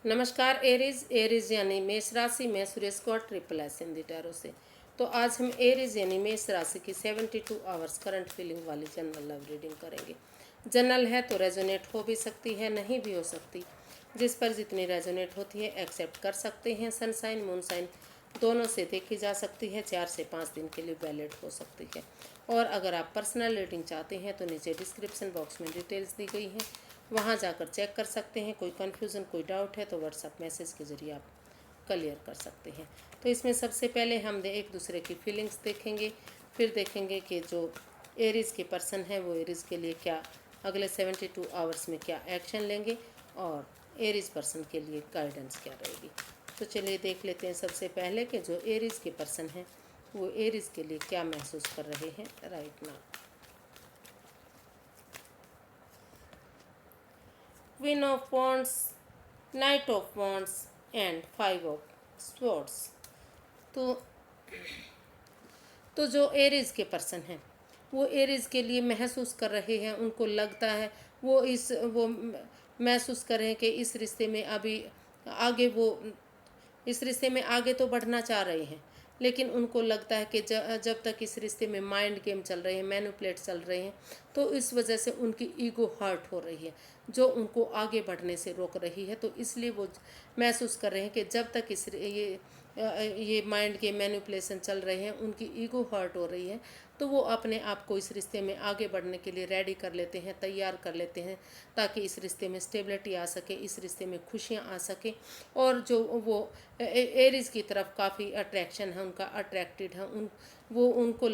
नमस्कार Aries. Aries यानी मेष राशि में Suresh Gaur triple S Hindi tarot से। तो आज हम एरीज यानी मेष राशि की 72 आवर्स करंट फीलिंग वाली जनरल लव रीडिंग करेंगे। जनरल है तो रेजोनेट हो भी सकती है, नहीं भी हो सकती। जिस पर जितनी रेजोनेट होती है एक्सेप्ट कर सकते हैं। सनसाइन मूनसाइन दोनों से देखी जा सकती है। 4 से 5 दिन के लिए वैलिड हो सकती है। और अगर आप पर्सनल रीडिंग चाहते हैं तो नीचे डिस्क्रिप्शन बॉक्स में डिटेल्स दी गई हैं, वहाँ जाकर चेक कर सकते हैं। कोई कन्फ्यूज़न कोई डाउट है तो व्हाट्सएप मैसेज के ज़रिए आप क्लियर कर सकते हैं। तो इसमें सबसे पहले हम एक दूसरे की फीलिंग्स देखेंगे, फिर देखेंगे कि जो एरीज़ के पर्सन है वो एरीज़ के लिए क्या अगले 72 आवर्स में क्या एक्शन लेंगे और एरीज़ पर्सन के लिए गाइडेंस क्या रहेगी। तो चलिए देख लेते हैं सबसे पहले कि जो एरीज़ के पर्सन हैं वो एरीज़ के लिए क्या महसूस कर रहे हैं right now. Queen of wands, night of wands and 5 of swords. तो जो एरीज के पर्सन हैं वो एरीज के लिए महसूस कर रहे हैं, उनको लगता है वो महसूस कर रहे हैं कि इस रिश्ते में अभी आगे वो इस रिश्ते में आगे तो बढ़ना चाह रहे हैं, लेकिन उनको लगता है कि जब तक इस रिश्ते में माइंड गेम चल रहे हैं, मैनिपुलेट चल रहे हैं, तो इस वजह से उनकी ईगो हर्ट हो रही है जो उनको आगे बढ़ने से रोक रही है। तो इसलिए वो महसूस कर रहे हैं कि जब तक ये माइंड के मैनिपुलेशन चल रहे हैं, उनकी ईगो हर्ट हो रही है, तो वो अपने आप को इस रिश्ते में आगे बढ़ने के लिए रेडी कर लेते हैं, तैयार कर लेते हैं, ताकि इस रिश्ते में स्टेबिलिटी आ सके, इस रिश्ते में खुशियाँ आ सके। और जो वो एरीज की तरफ काफ़ी अट्रैक्शन है, उनका अट्रैक्टेड है वो उनको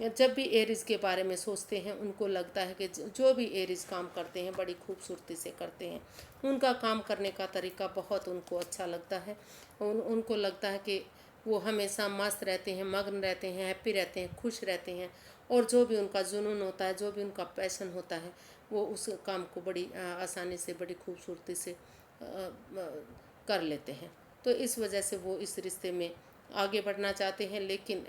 जब भी एरीज के बारे में सोचते हैं उनको लगता है कि जो भी एरीज काम करते हैं बड़ी खूबसूरती से करते हैं। उनका काम करने का तरीका बहुत उनको अच्छा लगता है। उनको लगता है कि वो हमेशा मस्त रहते हैं, मग्न रहते हैं, हैप्पी रहते हैं, खुश रहते हैं। और जो भी उनका जुनून होता है, जो भी उनका पैशन होता है, वो उस काम को बड़ी आसानी से, बड़ी खूबसूरती से कर लेते हैं। तो इस वजह से वो इस रिश्ते में आगे बढ़ना चाहते हैं, लेकिन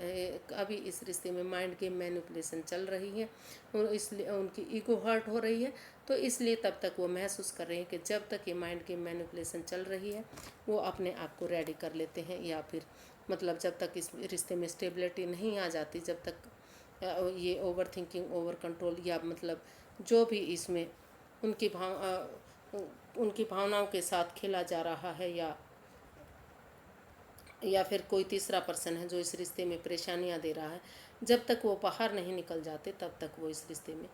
अभी इस रिश्ते में माइंड गेम मैनिपुलेशन चल रही है और इसलिए उनकी ईगो हर्ट हो रही है। तो इसलिए तब तक वो महसूस कर रहे हैं कि जब तक ये माइंड गेम मैनिपुलेशन चल रही है वो अपने आप को रेडी कर लेते हैं, या फिर मतलब जब तक इस रिश्ते में स्टेबिलिटी नहीं आ जाती, जब तक ये ओवर थिंकिंग, ओवर कंट्रोल, या मतलब जो भी इसमें उनकी भावनाओं के साथ खेला जा रहा है, या फिर कोई तीसरा पर्सन है जो इस रिश्ते में परेशानियां दे रहा है, जब तक वो बाहर नहीं निकल जाते तब तक वो इस रिश्ते में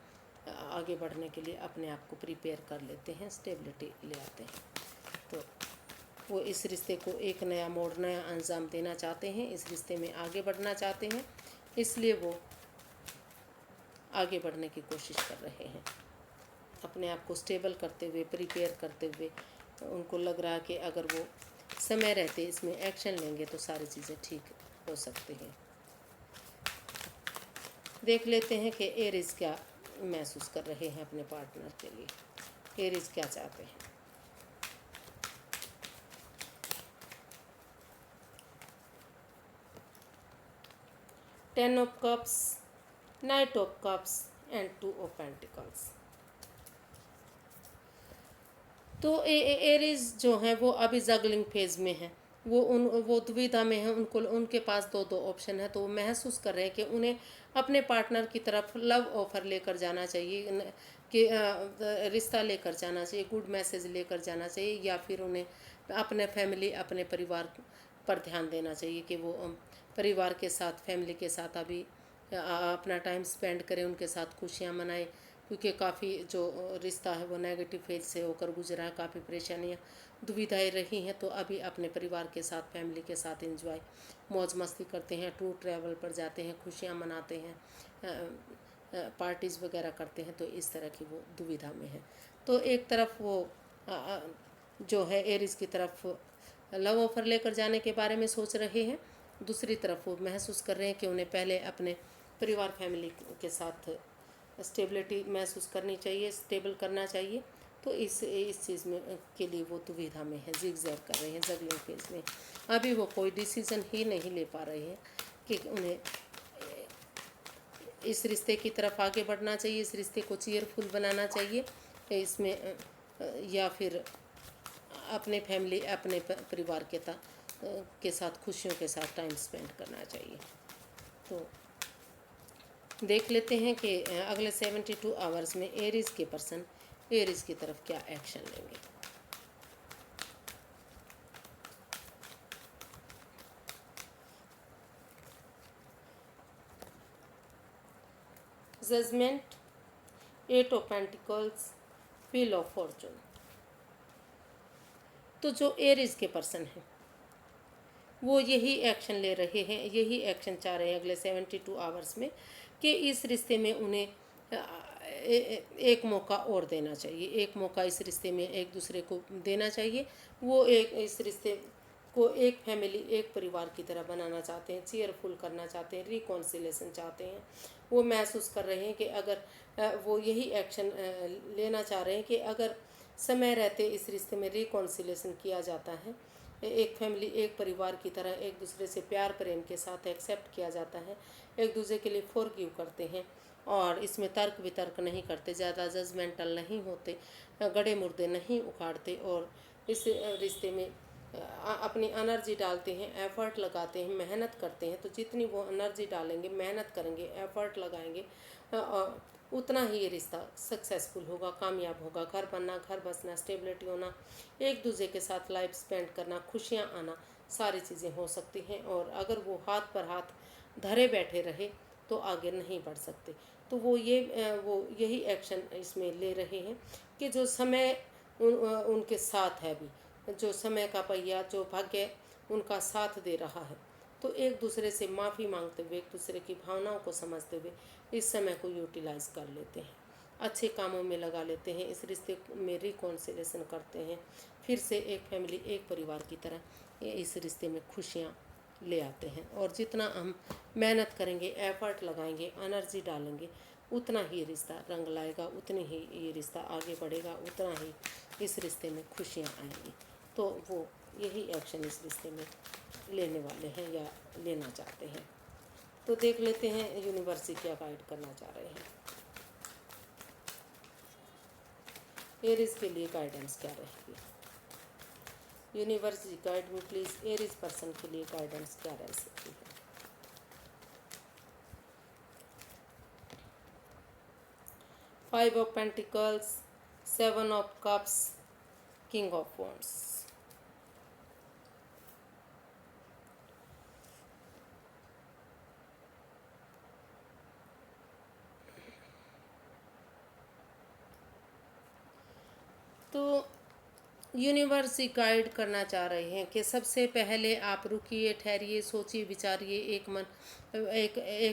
आगे बढ़ने के लिए अपने आप को प्रिपेयर कर लेते हैं, स्टेबिलिटी ले आते हैं। तो वो इस रिश्ते को एक नया मोड़, नया अंजाम देना चाहते हैं, इस रिश्ते में आगे बढ़ना चाहते हैं, इसलिए वो आगे बढ़ने की कोशिश कर रहे हैं, अपने आप को स्टेबल करते हुए, प्रिपेयर करते हुए। उनको लग रहा है कि अगर वो समय रहते इसमें एक्शन लेंगे तो सारी चीज़ें ठीक हो सकती हैं। देख लेते हैं कि एरीज क्या महसूस कर रहे हैं अपने पार्टनर के लिए, एरीज क्या चाहते हैं। Ten of cups, night of cups and 2 of pentacles. तो एरीज जो हैं वो अभी जगलिंग फेज में है, वो दुविधा में है। उनके पास दो ऑप्शन है, तो वो महसूस कर रहे हैं कि उन्हें अपने पार्टनर की तरफ लव ऑफर लेकर जाना चाहिए, कि रिश्ता लेकर जाना चाहिए, गुड मैसेज लेकर जाना चाहिए, या फिर उन्हें अपने फैमिली, अपने परिवार पर ध्यान देना चाहिए कि वो परिवार के साथ, फैमिली के साथ अभी अपना टाइम स्पेंड करें, उनके साथ खुशियाँ मनाएं। क्योंकि काफ़ी जो रिश्ता है वो नेगेटिव फेज से होकर गुजरा है, काफ़ी परेशानियाँ, दुविधाएं रही हैं। तो अभी अपने परिवार के साथ, फैमिली के साथ एंजॉय, मौज मस्ती करते हैं, टूर ट्रैवल पर जाते हैं, खुशियाँ मनाते हैं, पार्टीज़ वगैरह करते हैं। तो इस तरह की वो दुविधा में है। तो एक तरफ वो जो है एरिस की तरफ लव ऑफर लेकर जाने के बारे में सोच रहे हैं, दूसरी तरफ वो महसूस कर रहे हैं कि उन्हें पहले अपने परिवार, फैमिली के साथ स्टेबिलिटी महसूस करनी चाहिए, स्टेबल करना चाहिए। तो इस चीज़ में के लिए वो दुविधा में है, जिगजैग कर रहे हैं, जगलिंग फेज में। अभी वो कोई डिसीज़न ही नहीं ले पा रहे हैं कि उन्हें इस रिश्ते की तरफ आगे बढ़ना चाहिए, इस रिश्ते को चीयरफुल बनाना चाहिए इसमें, या फिर अपने फैमिली अपने परिवार के साथ खुशियों के साथ टाइम स्पेंड करना चाहिए। तो देख लेते हैं कि अगले 72 आवर्स में एरीज के पर्सन एरीज की तरफ क्या एक्शन लेंगे। Judgement, 8 of pentacles, wheel of fortune. तो जो एरीज के पर्सन हैं वो यही एक्शन ले रहे हैं, यही एक्शन चाह रहे हैं अगले 72 आवर्स में कि इस रिश्ते में उन्हें एक मौका और देना चाहिए, एक मौका इस रिश्ते में एक दूसरे को देना चाहिए। वो एक इस रिश्ते को एक फैमिली एक परिवार की तरह बनाना चाहते हैं, चीयरफुल करना चाहते हैं, रिकॉन्सिलेशन चाहते हैं। वो महसूस कर रहे हैं कि अगर वो यही एक्शन लेना चाह रहे हैं कि अगर समय रहते इस रिश्ते में रिकॉन्सिलेशन किया जाता है, एक फैमिली एक परिवार की तरह एक दूसरे से प्यार प्रेम के साथ एक्सेप्ट किया जाता है, एक दूसरे के लिए फॉरगिव करते हैं और इसमें तर्क वितर्क नहीं करते, ज़्यादा जजमेंटल नहीं होते, गड़े मुर्दे नहीं उखाड़ते और इस रिश्ते में अपनी एनर्जी डालते हैं, एफर्ट लगाते हैं, मेहनत करते हैं। तो जितनी वो एनर्जी डालेंगे, मेहनत करेंगे, एफर्ट लगाएंगे, उतना ही ये रिश्ता सक्सेसफुल होगा, कामयाब होगा। घर बनना, घर बसना, स्टेबिलिटी होना, एक दूसरे के साथ लाइफ स्पेंड करना, खुशियाँ आना, सारी चीज़ें हो सकती हैं। और अगर वो हाथ पर हाथ धरे बैठे रहे तो आगे नहीं बढ़ सकते। तो वो यही एक्शन इसमें ले रहे हैं कि जो समय उनके साथ है, अभी जो समय का पहिया, जो भाग्य उनका साथ दे रहा है, तो एक दूसरे से माफ़ी मांगते हुए, एक दूसरे की भावनाओं को समझते हुए इस समय को यूटिलाइज कर लेते हैं, अच्छे कामों में लगा लेते हैं, इस रिश्ते में रिकॉन्सिलेशन करते हैं, फिर से एक फैमिली एक परिवार की तरह इस रिश्ते में खुशियाँ ले आते हैं। और जितना हम मेहनत करेंगे, एफर्ट लगाएंगे, एनर्जी डालेंगे, उतना ही रिश्ता रंग लाएगा, उतनी ही ये रिश्ता आगे बढ़ेगा, उतना ही इस रिश्ते में खुशियाँ आएंगी। तो वो यही एक्शन इस रिश्ते में लेने वाले हैं या लेना चाहते हैं। तो देख लेते हैं यूनिवर्स क्या गाइड करना चाह रहे हैं, एरीज के लिए गाइडेंस क्या रहेगी। यूनिवर्स गाइड में प्लीज़ एरीज पर्सन के लिए गाइडेंस क्या रह सकती है। Five of pentacles, 7 of cups, king of wands. तो यूनिवर्स गाइड करना चाह रहे हैं कि सबसे पहले आप रुकिए, ठहरिए, सोचिए, विचारिए, एक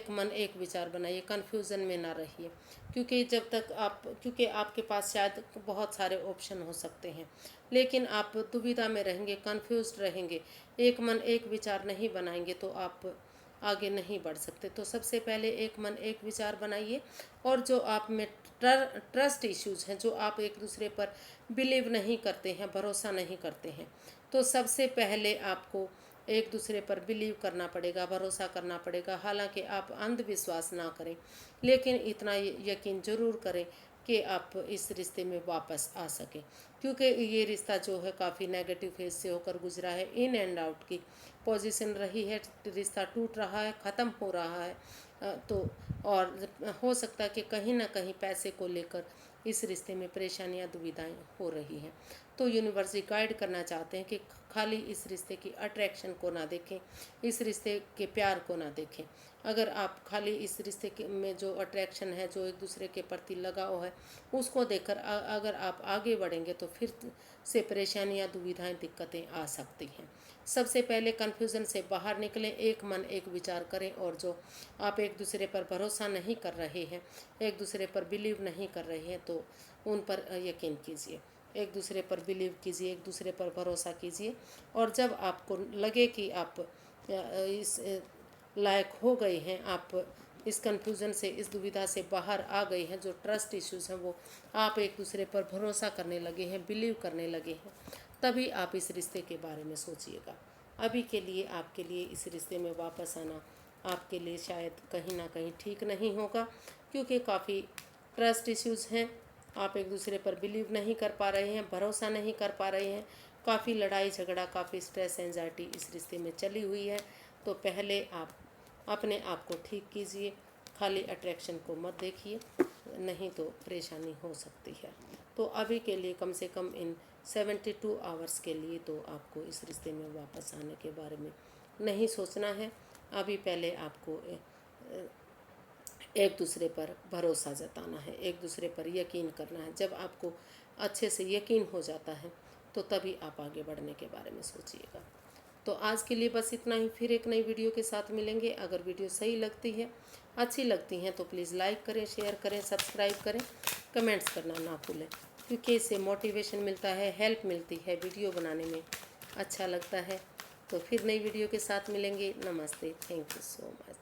मन एक विचार बनाइए, कन्फ्यूज़न में ना रहिए। क्योंकि आपके पास शायद बहुत सारे ऑप्शन हो सकते हैं, लेकिन आप दुविधा में रहेंगे, कन्फ्यूज्ड रहेंगे, एक मन एक विचार नहीं बनाएंगे तो आप आगे नहीं बढ़ सकते। तो सबसे पहले एक मन एक विचार बनाइए, और जो आप में ट्रस्ट इश्यूज़ हैं, जो आप एक दूसरे पर बिलीव नहीं करते हैं, भरोसा नहीं करते हैं, तो सबसे पहले आपको एक दूसरे पर बिलीव करना पड़ेगा, भरोसा करना पड़ेगा। हालांकि आप अंधविश्वास ना करें, लेकिन इतना यकीन ज़रूर करें कि आप इस रिश्ते में वापस आ सकें, क्योंकि ये रिश्ता जो है काफ़ी नेगेटिव फेज से होकर गुजरा है, इन एंड आउट की पोजीशन रही है, रिश्ता टूट रहा है, ख़त्म हो रहा है। तो और हो सकता है कि कहीं ना कहीं पैसे को लेकर इस रिश्ते में परेशानियां, दुविधाएं हो रही हैं। तो यूनिवर्स गाइड करना चाहते हैं कि खाली इस रिश्ते की अट्रैक्शन को ना देखें, इस रिश्ते के प्यार को ना देखें। अगर आप खाली इस रिश्ते में जो अट्रैक्शन है, जो एक दूसरे के प्रति लगाव है, उसको देखकर अगर आप आगे बढ़ेंगे तो फिर से परेशानियां, दुविधाएं, दिक्कतें आ सकती हैं। सबसे पहले कन्फ्यूज़न से बाहर निकलें, एक मन एक विचार करें, और जो आप एक दूसरे पर भरोसा नहीं कर रहे हैं, एक दूसरे पर बिलीव नहीं कर रहे हैं, तो उन पर यकीन कीजिए, एक दूसरे पर बिलीव कीजिए, एक दूसरे पर भरोसा कीजिए। और जब आपको लगे कि आप इस लायक हो गए हैं, आप इस कन्फ्यूज़न से, इस दुविधा से बाहर आ गए हैं, जो ट्रस्ट इश्यूज़ हैं वो आप एक दूसरे पर भरोसा करने लगे हैं, बिलीव करने लगे हैं, तभी आप इस रिश्ते के बारे में सोचिएगा। अभी के लिए आपके लिए इस रिश्ते में वापस आना आपके लिए शायद कहीं ना कहीं ठीक नहीं होगा, क्योंकि काफ़ी ट्रस्ट इश्यूज़ हैं, आप एक दूसरे पर बिलीव नहीं कर पा रहे हैं, भरोसा नहीं कर पा रहे हैं, काफ़ी लड़ाई झगड़ा, काफ़ी स्ट्रेस एंजाइटी इस रिश्ते में चली हुई है। तो पहले आप अपने आप को ठीक कीजिए, खाली अट्रैक्शन को मत देखिए, नहीं तो परेशानी हो सकती है। तो अभी के लिए कम से कम इन 72 आवर्स के लिए तो आपको इस रिश्ते में वापस आने के बारे में नहीं सोचना है। अभी पहले आपको एक दूसरे पर भरोसा जताना है, एक दूसरे पर यकीन करना है। जब आपको अच्छे से यकीन हो जाता है तो तभी आप आगे बढ़ने के बारे में सोचिएगा। तो आज के लिए बस इतना ही, फिर एक नई वीडियो के साथ मिलेंगे। अगर वीडियो सही लगती है, अच्छी लगती हैं तो प्लीज़ लाइक करें, शेयर करें, सब्सक्राइब करें, कमेंट्स करना ना भूलें, क्योंकि इससे मोटिवेशन मिलता है, हेल्प मिलती है, वीडियो बनाने में अच्छा लगता है। तो फिर नई वीडियो के साथ मिलेंगे। नमस्ते, थैंक यू सो मच।